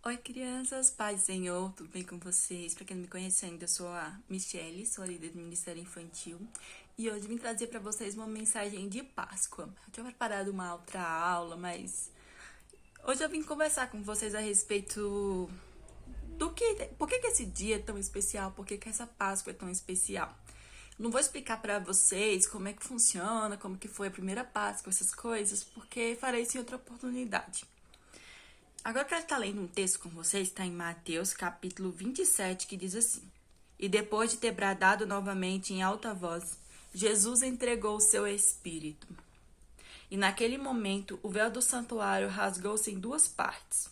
Oi, crianças, paz do Senhor, tudo bem com vocês? Para quem não me conhece ainda, eu sou a Michele, sou a líder do Ministério Infantil e hoje vim trazer para vocês uma mensagem de Páscoa. Eu tinha preparado uma outra aula, mas hoje eu vim conversar com vocês a respeito por que esse dia é tão especial, por que essa Páscoa é tão especial. Não vou explicar para vocês como é que funciona, como que foi a primeira Páscoa, essas coisas, porque farei isso em outra oportunidade. Agora eu quero estar lendo um texto com vocês, está em Mateus capítulo 27, que diz assim: E depois de ter bradado novamente em alta voz, Jesus entregou o seu espírito. E naquele momento o véu do santuário rasgou-se em duas partes,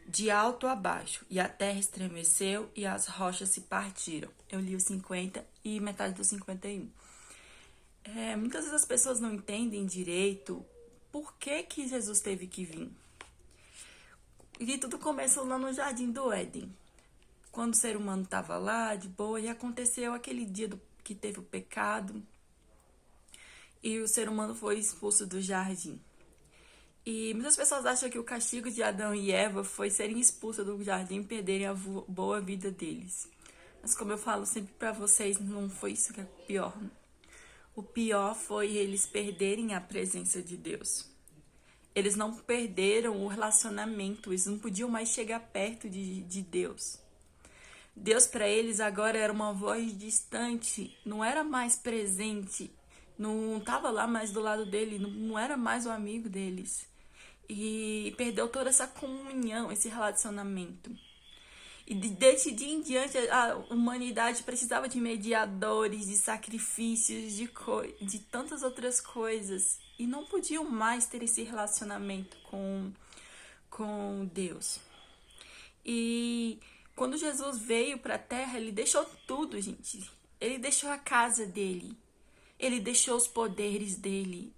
de alto a baixo, e a terra estremeceu e as rochas se partiram. Eu li o 50 e metade do 51. Muitas vezes as pessoas não entendem direito por que Jesus teve que vir. E tudo começou lá no Jardim do Éden. Quando o ser humano estava lá, de boa, e aconteceu aquele dia que teve o pecado. E o ser humano foi expulso do jardim. E muitas pessoas acham que o castigo de Adão e Eva foi serem expulsos do jardim e perderem a boa vida deles. Mas como eu falo sempre para vocês, não foi isso que é o pior. O pior foi eles perderem a presença de Deus. Eles não perderam o relacionamento, eles não podiam mais chegar perto de Deus. Deus para eles agora era uma voz distante, não era mais presente, não estava lá mais do lado dele, não era mais o amigo deles. E perdeu toda essa comunhão, esse relacionamento. E desse dia em diante, a humanidade precisava de mediadores, de sacrifícios, de tantas outras coisas. E não podiam mais ter esse relacionamento com Deus. E quando Jesus veio para a terra, ele deixou tudo, gente. Ele deixou a casa dele. Ele deixou os poderes dele.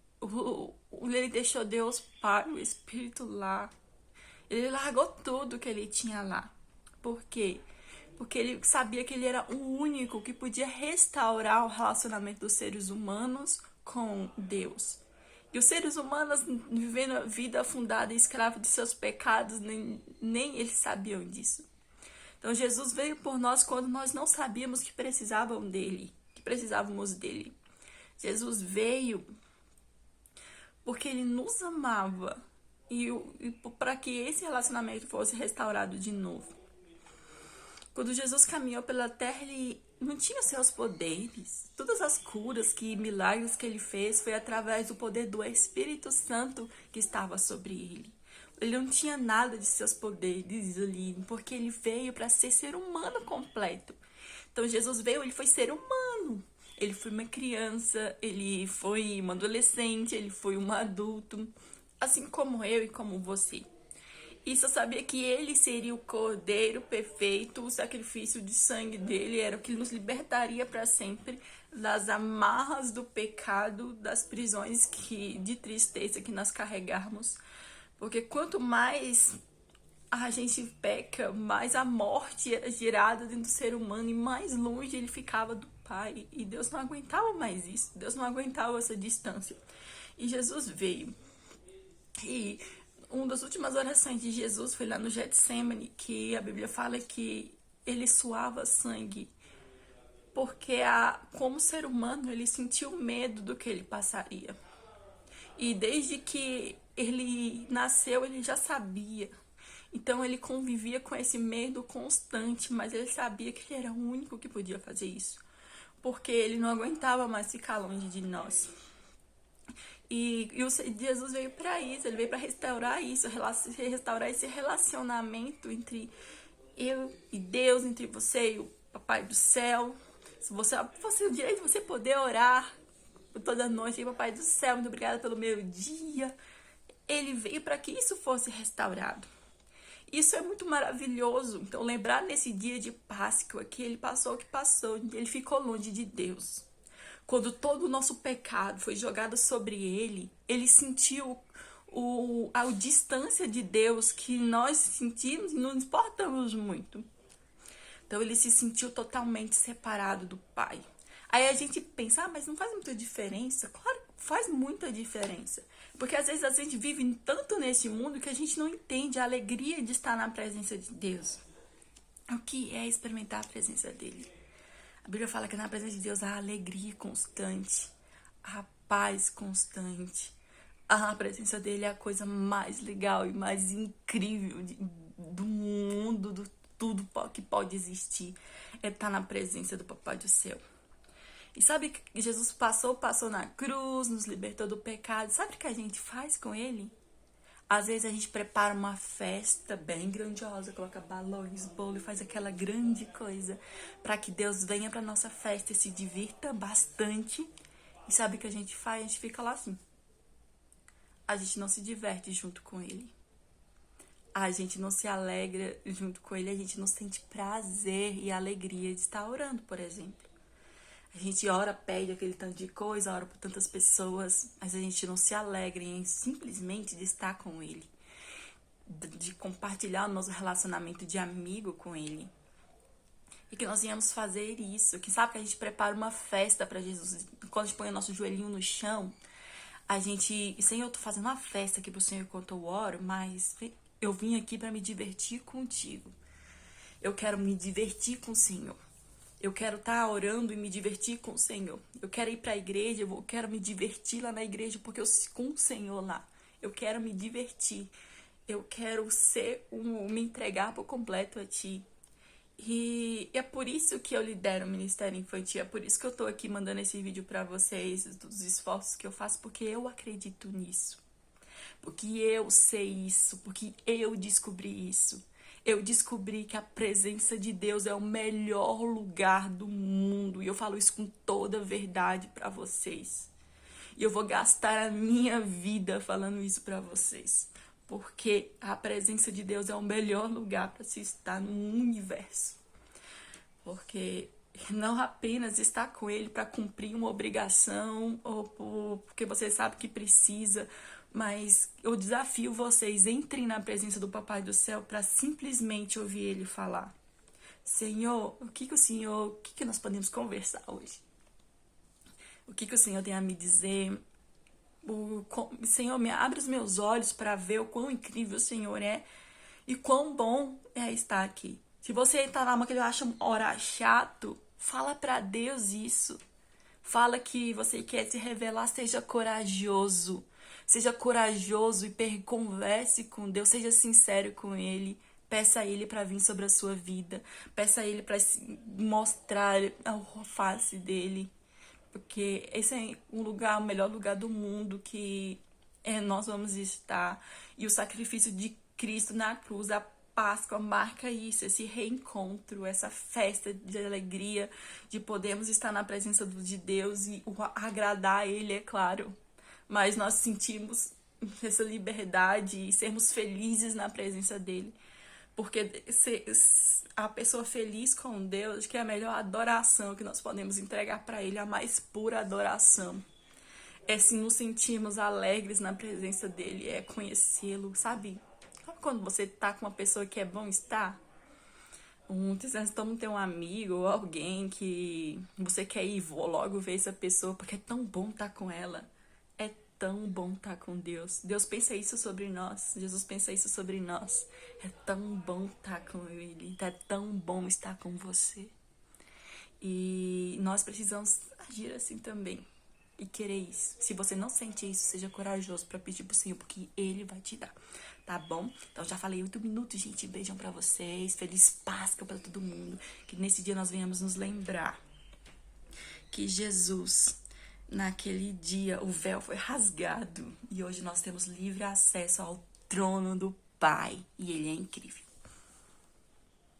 Ele deixou Deus Pai, o Espírito lá. Ele largou tudo que ele tinha lá. Por quê? Porque ele sabia que ele era o único que podia restaurar o relacionamento dos seres humanos com Deus. E os seres humanos, vivendo a vida afundada e escravo de seus pecados, nem eles sabiam disso. Então Jesus veio por nós quando nós não sabíamos que precisávamos dele. Jesus veio porque ele nos amava e para que esse relacionamento fosse restaurado de novo. Quando Jesus caminhou pela terra, ele não tinha seus poderes. Todas as curas, milagres que ele fez foi através do poder do Espírito Santo que estava sobre ele. Ele não tinha nada de seus poderes ali, porque ele veio para ser humano completo. Então Jesus veio, ele foi ser humano. Ele foi uma criança, ele foi um adolescente, ele foi um adulto, assim como eu e como você. E só sabia que ele seria o cordeiro perfeito, o sacrifício de sangue dele era o que nos libertaria para sempre das amarras do pecado, das prisões de tristeza que nós carregarmos. Porque quanto mais a gente peca, mais a morte era gerada dentro do ser humano e mais longe ele ficava do Pai. E Deus não aguentava mais isso, Deus não aguentava essa distância. E Jesus veio. E uma das últimas orações de Jesus foi lá no Getsemane, que a Bíblia fala que ele suava sangue, porque como ser humano ele sentiu medo do que ele passaria. E desde que ele nasceu, ele já sabia. Então ele convivia com esse medo constante, mas ele sabia que ele era o único que podia fazer isso, porque ele não aguentava mais ficar longe de nós. E Jesus veio para isso, ele veio para restaurar isso, restaurar esse relacionamento entre eu e Deus, entre você e o Papai do Céu. Se você o direito de você poder orar toda noite, Papai do Céu, muito obrigada pelo meu dia. Ele veio para que isso fosse restaurado. Isso é muito maravilhoso. Então, lembrar nesse dia de Páscoa que ele passou o que passou, ele ficou longe de Deus. Quando todo o nosso pecado foi jogado sobre ele, ele sentiu a distância de Deus que nós sentimos e não nos importamos muito. Então ele se sentiu totalmente separado do Pai. Aí a gente pensa, mas não faz muita diferença? Claro que faz muita diferença. Porque às vezes a gente vive tanto nesse mundo que a gente não entende a alegria de estar na presença de Deus. O que é experimentar a presença dele? A Bíblia fala que na presença de Deus há alegria constante, há paz constante. A presença dele é a coisa mais legal e mais incrível do mundo, do tudo que pode existir. É estar na presença do Papai do Céu. E sabe que Jesus passou na cruz, nos libertou do pecado. Sabe o que a gente faz com ele? Às vezes a gente prepara uma festa bem grandiosa, coloca balões, bolo e faz aquela grande coisa para que Deus venha para nossa festa e se divirta bastante. E sabe o que a gente faz? A gente fica lá assim. A gente não se diverte junto com ele. A gente não se alegra junto com ele. A gente não sente prazer e alegria de estar orando, por exemplo. A gente ora, pede aquele tanto de coisa, ora por tantas pessoas, mas a gente não se alegra em simplesmente de estar com ele, de compartilhar o nosso relacionamento de amigo com ele. E que nós viemos fazer isso, que sabe que a gente prepara uma festa para Jesus, quando a gente põe o nosso joelhinho no chão, a gente, Senhor, eu tô fazendo uma festa aqui pro Senhor enquanto eu oro, mas eu vim aqui para me divertir contigo. Eu quero me divertir com o Senhor. Eu quero estar orando e me divertir com o Senhor. Eu quero ir para a igreja, eu quero me divertir lá na igreja, porque eu com o Senhor lá. Eu quero me divertir. Eu quero me entregar por completo a Ti. E é por isso que eu lidero o Ministério Infantil. É por isso que eu tô aqui mandando esse vídeo para vocês, dos esforços que eu faço, porque eu acredito nisso. Porque eu sei isso, porque eu descobri isso. Eu descobri que a presença de Deus é o melhor lugar do mundo. E eu falo isso com toda a verdade para vocês. E eu vou gastar a minha vida falando isso para vocês. Porque a presença de Deus é o melhor lugar para se estar no universo. Porque não apenas estar com Ele para cumprir uma obrigação ou porque você sabe que precisa, mas eu desafio vocês, entrem na presença do Papai do Céu para simplesmente ouvir Ele falar. Senhor, o que nós podemos conversar hoje? O que o Senhor tem a me dizer? Senhor, abre os meus olhos para ver o quão incrível o Senhor é e quão bom é estar aqui. Se você está lá, que ele acha orar chato, fala para Deus isso. Fala que você quer se revelar, seja corajoso. Seja corajoso e converse com Deus, seja sincero com Ele. Peça a Ele para vir sobre a sua vida. Peça a Ele para mostrar a face dele. Porque esse é o melhor lugar do mundo que nós vamos estar. E o sacrifício de Cristo na cruz, a Páscoa marca isso, esse reencontro, essa festa de alegria, de podermos estar na presença de Deus e agradar a Ele, é claro. Mas nós sentimos essa liberdade e sermos felizes na presença dele. Porque a pessoa feliz com Deus, que é a melhor adoração que nós podemos entregar para ele, a mais pura adoração. É se nos sentirmos alegres na presença dele, é conhecê-lo, sabe? Sabe quando você tá com uma pessoa que é bom estar? Tentando ter um amigo ou alguém que você quer ir logo ver essa pessoa, porque é tão bom estar com ela. É tão bom estar com Deus. Deus pensa isso sobre nós. Jesus pensa isso sobre nós. É tão bom estar com Ele. É tão bom estar com você. E nós precisamos agir assim também. E querer isso. Se você não sente isso, seja corajoso para pedir pro Senhor, porque Ele vai te dar. Tá bom? Então já falei 8 minutos, gente. Beijão pra vocês. Feliz Páscoa pra todo mundo. Que nesse dia nós venhamos nos lembrar que Jesus, naquele dia, o véu foi rasgado. E hoje nós temos livre acesso ao trono do Pai. E Ele é incrível.